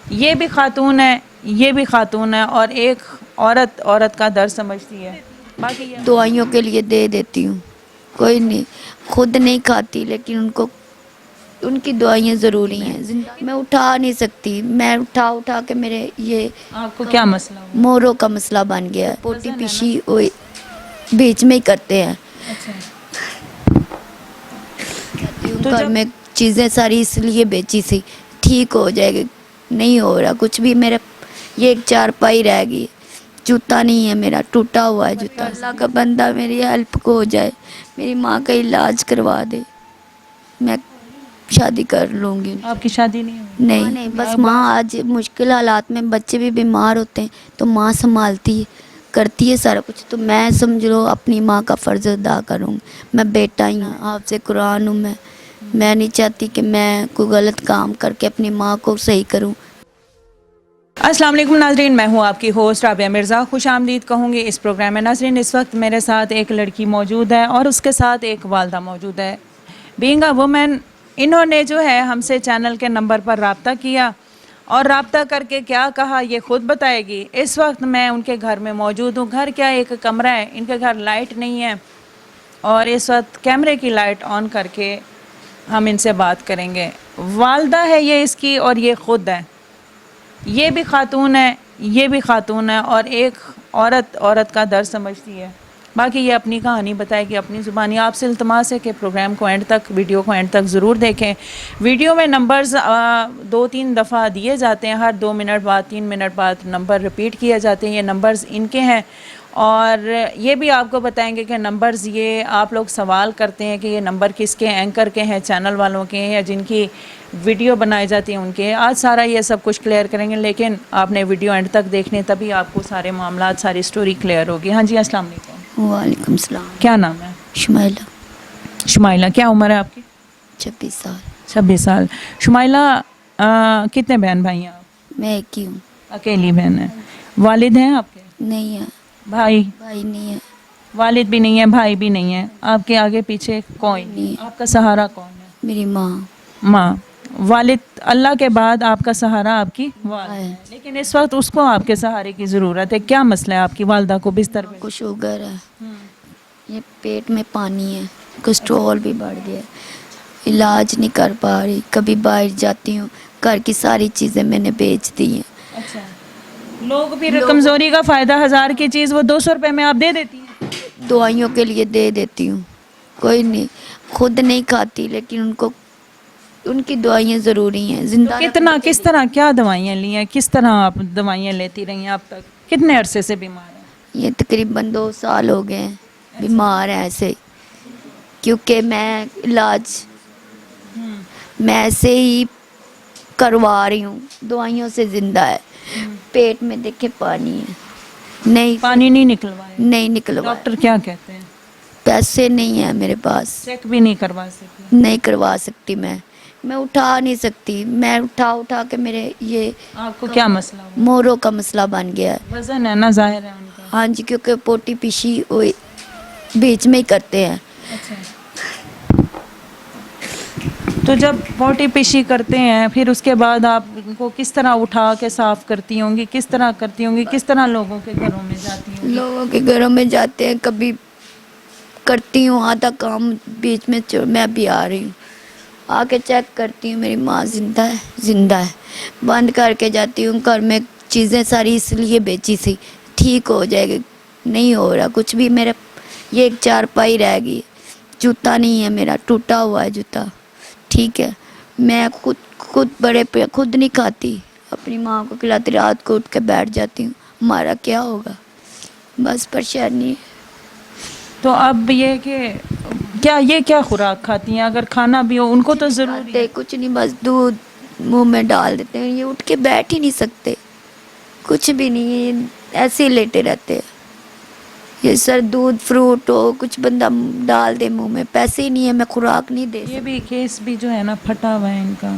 یہ بھی خاتون ہے، یہ بھی خاتون ہے، اور ایک عورت کا درد سمجھتی ہے. باقی یہ دعائیوں کے لیے دے دیتی ہوں. کوئی نہیں، خود نہیں کھاتی لیکن ان کی دعائیں ضروری ہیں. میں اٹھا نہیں سکتی، میں اٹھا کے میرے یہ آپ کو کیا مسئلہ ہوا؟ موروں کا مسئلہ بن گیا ہے. پوٹی پیشی بیچ میں ہی کرتے ہیں. اچھا. کہتی ہوں تو گھر جب میں چیزیں ساری اس لیے بیچی سی ٹھیک ہو جائے گی. نہیں ہو رہا کچھ بھی. میرا یہ ایک چارپائی رہ گئی، جوتا نہیں ہے میرا، ٹوٹا ہوا ہے جوتا. اللہ کا بندہ میری ہیلپ کو ہو جائے، میری ماں کا علاج کروا دے، میں شادی کر لوں گی. آپ کی شادی نہیں ہوئی؟ نہیں بس ماں آج مشکل حالات میں بچے بھی بیمار ہوتے ہیں تو ماں سنبھالتی ہے، کرتی ہے سارا کچھ. تو میں سمجھ لو اپنی ماں کا فرض ادا کروں. میں بیٹا ہی ہوں، آپ سے قرآن ہوں. میں نہیں چاہتی کہ میں کوئی غلط کام کر کے اپنی ماں کو صحیح کروں. السلام علیکم ناظرین، میں ہوں آپ کی ہوسٹ رابعہ مرزا. خوش آمدید کہوں گی اس پروگرام میں. ناظرین، اس وقت میرے ساتھ ایک لڑکی موجود ہے اور اس کے ساتھ ایک والدہ موجود ہے. بینگ اے وومن، انہوں نے جو ہے ہم سے چینل کے نمبر پر رابطہ کیا اور رابطہ کر کے کیا کہا یہ خود بتائے گی. اس وقت میں ان کے گھر میں موجود ہوں. گھر کیا ایک کمرہ ہے، ان کے گھر لائٹ نہیں ہے اور اس وقت کیمرے کی لائٹ آن کر کے ہم ان سے بات کریں گے. والدہ ہے یہ اس کی اور یہ خود ہے. یہ بھی خاتون ہے، یہ بھی خاتون ہے، اور ایک عورت کا درد سمجھتی ہے. باقی یہ اپنی کہانی بتائے گی اپنی زبانی. آپ سے التماس ہے کہ پروگرام کو اینڈ تک، ویڈیو کو اینڈ تک ضرور دیکھیں. ویڈیو میں نمبرز 2-3 دفعہ دیے جاتے ہیں، ہر 2 منٹ بعد 3 منٹ بعد نمبر ریپیٹ کیے جاتے ہیں. یہ نمبرز ان کے ہیں اور یہ بھی آپ کو بتائیں گے کہ نمبرز یہ آپ لوگ سوال کرتے ہیں کہ یہ نمبر کس کے، اینکر کے ہیں، چینل والوں کے ہیں یا جن کی ویڈیو بنائی جاتی ہیں ان کے. آج سارا یہ سب کچھ کلیئر کریں گے، لیکن آپ نے ویڈیو اینڈ تک دیکھنے تبھی آپ کو سارے معاملات، ساری سٹوری کلیئر ہوگی. ہاں جی، السلام علیکم. وعلیکم السلام. کیا نام ہے؟ شمائلہ. شمائلہ. کیا عمر ہے آپ کی؟ 26 سال. 26 سال. شمائلہ، کتنے بہن بھائی ہیں آپ؟ میں ایک ہی ہوں. اکیلی بہن ہے. والد ہیں آپ کے؟ نہیں ہے. بھائی؟ بھائی نہیں ہے. والد بھی نہیں ہے، بھائی بھی نہیں ہے. آپ کے آگے پیچھے کوئی نہیں؟ آپ کا سہارا کون ہے؟ میری ماں. ماں. والد اللہ کے بعد آپ کا سہارا آپ کی والدہ ہے. ہے، لیکن اس وقت اس کو آپ کے سہارے کی ضرورت ہے. کیا مسئلہ ہے آپ کی والدہ کو بستر ماں پہ؟ کو شوگر ہے، یہ پیٹ میں پانی ہے، کولیسٹرول بھی بڑھ گیا ہے، علاج نہیں کر پا رہی. کبھی باہر جاتی ہوں، گھر کی ساری چیزیں میں نے بیچ دی ہیں. اچھا. لوگ پھر کمزوری کا فائدہ 1000 کی چیز وہ 200 روپے میں آپ دے دیتی ہیں؟ دعائیوں کے لیے دے دیتی ہوں. کوئی نہیں، خود نہیں کھاتی لیکن ان کی دعائیں ضروری ہیں. تو زندہ کتنا، کس طرح، کیا دوائیاں لی ہیں، کس طرح آپ دوائیاں لیتی رہی ہیں اب تک؟ کتنے عرصے سے بیمار ہیں؟ یہ تقریباً 2 سال ہو گئے ہیں بیمار ہیں ایسے، کیونکہ میں علاج میں ایسے ہی کروا رہی ہوں. دعائیوں سے زندہ ہے. پیٹ میں دیکھے پانی ہے، نہیں پانی نہیں نکلوایا؟ نہیں نکلوایا. ڈاکٹر کیا کہتے ہیں؟ پیسے نہیں ہیں میرے پاس، چیک بھی نہیں کروا سکتے؟ نہیں کروا سکتی. میں اٹھا نہیں سکتی. میں اٹھا کے میرے یہ آپ کو کیا مسئلہ ہوا؟ موروں کا مسئلہ بن گیا ہے. وزن ہے نا، ظاہر ہے ان کا. ہاں جی، کیونکہ پوٹی پیشی بیچ میں ہی کرتے ہیں. اچھا. تو جب پوٹی پیشی کرتے ہیں پھر اس کے بعد آپ ان کو کس طرح اٹھا کے صاف کرتی ہوں گی، کس طرح کرتی ہوں گی، کس طرح لوگوں کے گھروں میں جاتی ہوں گی؟ لوگوں کے گھروں میں جاتے ہیں، کبھی کرتی ہوں آدھا کام بیچ میں. میں بھی آ رہی ہوں، آ کے چیک کرتی ہوں میری ماں زندہ ہے، زندہ ہے. بند کر کے جاتی ہوں. گھر میں چیزیں ساری اس لیے بیچی سی ٹھیک ہو جائے گی. نہیں ہو رہا کچھ بھی. میرا یہ ایک چارپائی رہ گئی، جوتا نہیں ہے میرا، ٹوٹا ہوا ہے جوتا. ٹھیک ہے، میں خود خود نہیں کھاتی، اپنی ماں کو کھلاتی. رات کو اٹھ کے بیٹھ جاتی ہوں. ہمارا کیا ہوگا؟ بس پریشانی. تو اب یہ کہ کیا خوراک کھاتی ہیں؟ اگر کھانا بھی ہو ان کو تو ضروری ہے. کچھ نہیں، بس دودھ منہ میں ڈال دیتے ہیں. یہ اٹھ کے بیٹھ ہی نہیں سکتے، کچھ بھی نہیں، ایسے ہی لیٹے رہتے ہیں. یہ سر دودھ فروٹ ہو کچھ بندہ ڈال دے منہ میں، پیسے ہی نہیں ہے. میں خوراک نہیں دے یہ سکتی. بھی کیس بھی جو ہے نا پھٹا ہوا ہے ان کا.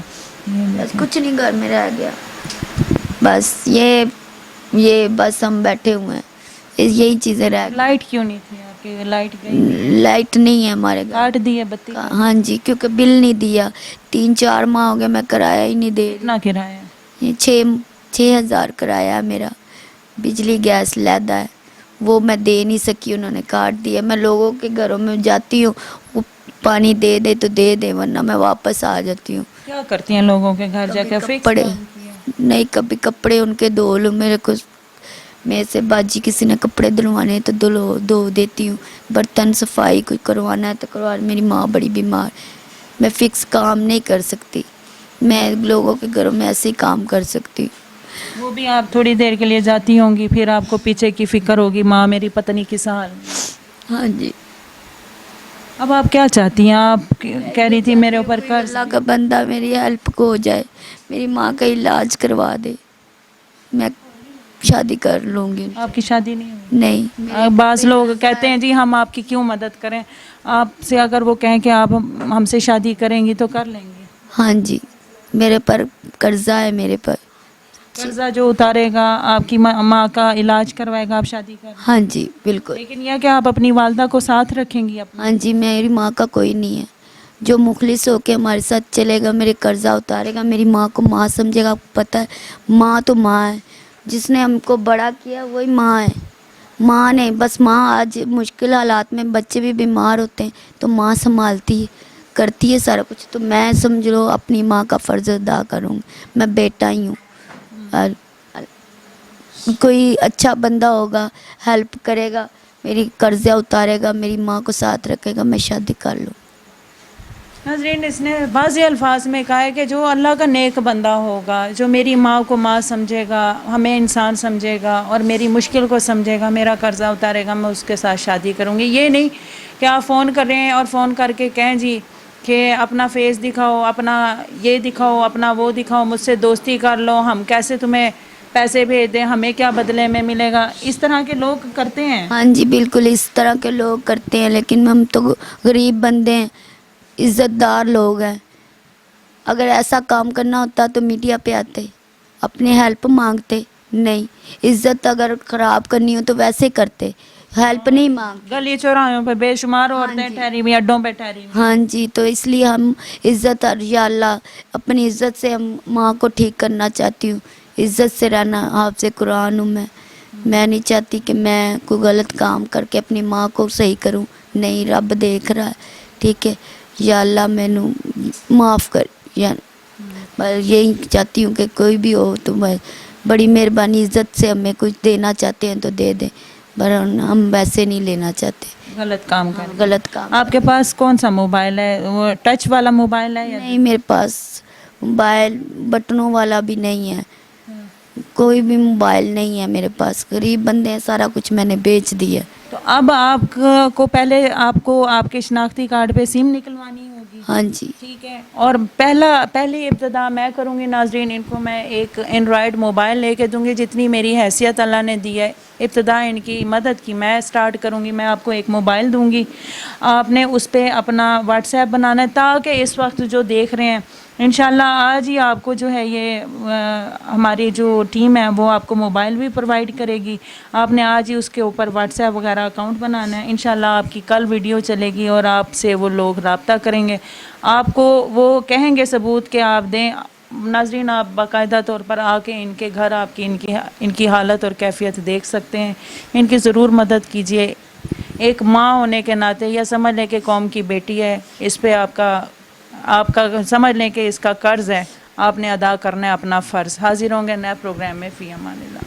بس کچھ نہیں گھر میں رہ گیا. بس یہ بس ہم بیٹھے ہوئے ہیں، یہی چیزیں رہ گئی. لائٹ کیوں نہیں تھی آپ کے؟ لائٹ گئی؟ لائٹ نہیں ہے ہمارے گھر. کاٹ دی ہے بتی؟ ہاں جی، کیونکہ بل نہیں دیا. 3-4 ماہ ہو گئے میں کرایہ ہی نہیں دے رہی. کتنا کرایہ؟ یہ 6,000 کرایہ ہے میرا، بجلی گیس لیدا ہے، وہ میں دے نہیں سکی، انہوں نے کاٹ دیا. میں لوگوں کے گھروں میں جاتی ہوں، وہ پانی دے دے تو دے دے، ورنہ میں واپس آ جاتی ہوں. کیا کرتی ہیں لوگوں کے گھر جا کے؟ فکس کپڑے کام کیا؟ نہیں، کبھی کپڑے ان کے دھو لوں. میرے کو میرے سے باجی کسی نے کپڑے دھلوانے تو دھو دیتی ہوں. برتن صفائی کوئی کروانا ہے تو کروا. میری ماں بڑی بیمار، میں فکس کام نہیں کر سکتی. میں لوگوں کے گھروں میں ایسے ہی کام کر سکتی ہوں. وہ بھی آپ تھوڑی دیر کے لیے جاتی ہوں گی، پھر آپ کو پیچھے کی فکر ہوگی، ماں میری پتنی کس حال میں. ہاں جی. اب آپ کیا چاہتی ہیں؟ آپ کہہ رہی تھی میرے اوپر کوئی قرض. اللہ کا بندہ میری ہیلپ کو ہو جائے، میری ماں کا علاج کروا دے، میں شادی کر لوں گی. آپ کی شادی نہیں ہوئی؟ نہیں. بعض لوگ کہتے ہیں جی ہم آپ کی کیوں مدد کریں. آپ سے اگر وہ کہیں کہ آپ ہم سے شادی کریں گی تو کر لیں گے؟ ہاں جی، میرے پر قرضہ ہے میرے پر. قرضہ جو اتارے گا، آپ کی ماں کا علاج کروائے گا، آپ شادی کر لیں گے. ہاں جی بالکل. لیکن یہ کہ آپ اپنی والدہ کو ساتھ رکھیں گی اپنے؟ ہاں جی، میری ماں کا کوئی نہیں ہے جو مخلص ہو کے ہمارے ساتھ چلے گا، میرے قرضہ اتارے گا، میری ماں کو ماں سمجھے گا. آپ کو پتہ ہے ماں تو ماں ہے، جس نے ہم کو بڑا کیا وہی ماں ہے. ماں نے بس، ماں آج مشکل حالات میں بچے بھی بیمار ہوتے ہیں تو ماں سنبھالتی ہے، کرتی ہے سارا کچھ. تو میں سمجھ لو اپنی ماں کا فرض ادا کروں. میں بیٹا ہی ہوں. اور کوئی اچھا بندہ ہوگا، ہیلپ کرے گا، میری قرضہ اتارے گا، میری ماں کو ساتھ رکھے گا، میں شادی کر لوں. ناظرین، اس نے بعضی الفاظ میں کہا ہے کہ جو اللہ کا نیک بندہ ہوگا، جو میری ماں کو ماں سمجھے گا، ہمیں انسان سمجھے گا اور میری مشکل کو سمجھے گا، میرا قرضہ اتارے گا، میں اس کے ساتھ شادی کروں گی. یہ نہیں کہ آپ فون کر رہے ہیں اور فون کر کے کہیں جی کہ اپنا فیس دکھاؤ، اپنا یہ دکھاؤ، اپنا وہ دکھاؤ، مجھ سے دوستی کر لو، ہم کیسے تمہیں پیسے بھیج دیں، ہمیں کیا بدلے میں ملے گا. اس طرح کے لوگ کرتے ہیں. ہاں جی بالکل، اس طرح کے لوگ کرتے ہیں، لیکن ہم تو غریب بندے ہیں، عزت دار لوگ ہیں. اگر ایسا کام کرنا ہوتا تو میڈیا پہ آتے، اپنے ہیلپ مانگتے. نہیں، عزت اگر خراب کرنی ہو تو ویسے کرتے، ہیلپ نہیں مانگتے. گلی چوراہوں پہ بے شمار عورتیں ٹھہری ہوئی، اڈوں پہ ٹھہری ہوئی. ہاں جی، تو اس لیے ہم عزت، یا اللہ اپنی عزت سے ہم ماں کو ٹھیک کرنا چاہتی ہوں. عزت سے رہنا آپ سے قرآن ہوں. میں نہیں چاہتی کہ میں کوئی غلط کام کر کے اپنی ماں کو صحیح کروں. نہیں، رب دیکھ رہا ہے. ٹھیک ہے، یا اللہ مینوں معاف کر. یا میں یہی چاہتی ہوں کہ کوئی بھی ہو تو میں بڑی مہربانی، عزت سے ہمیں کچھ دینا چاہتے ہیں تو دے دیں، پر ہم ویسے نہیں لینا چاہتے. غلط کام کر. غلط کام. آپ کے پاس کون سا موبائل ہے؟ وہ ٹچ والا موبائل ہے یا نہیں، میرے پاس موبائل بٹنوں والا بھی نہیں ہے، کوئی بھی موبائل نہیں ہے میرے پاس. غریب بندے ہیں، سارا کچھ میں نے بیچ دیا. تو اب آپ کو پہلے آپ کو آپ کے شناختی کارڈ پہ سم نکلوانی ہوگی. ہاں جی. ٹھیک ہے، اور پہلی ابتدا میں کروں گی. ناظرین، ان کو میں ایک اینڈرائڈ موبائل لے کے دوں گی، جتنی میری حیثیت اللہ نے دی ہے. ابتدا ان کی مدد کی میں سٹارٹ کروں گی. میں آپ کو ایک موبائل دوں گی، آپ نے اس پہ اپنا واٹس ایپ بنانا ہے، تاکہ اس وقت جو دیکھ رہے ہیں انشاءاللہ آج ہی آپ کو جو ہے یہ ہماری جو ٹیم ہے وہ آپ کو موبائل بھی پرووائڈ کرے گی. آپ نے آج ہی اس کے اوپر واٹس ایپ وغیرہ اکاؤنٹ بنانا ہے. انشاءاللہ آپ کی کل ویڈیو چلے گی اور آپ سے وہ لوگ رابطہ کریں گے، آپ کو وہ کہیں گے ثبوت کہ آپ دیں. ناظرین، آپ باقاعدہ طور پر آ کے ان کے گھر آپ کی ان کی حالت اور کیفیت دیکھ سکتے ہیں. ان کی ضرور مدد کیجیے. ایک ماں ہونے کے ناطے، یا سمجھ لیں کہ قوم کی بیٹی ہے، اس پہ آپ کا سمجھ لیں کہ اس کا قرض ہے، آپ نے ادا کرنا ہے اپنا فرض. حاضر ہوں گے نئے پروگرام میں. فی امان اللہ.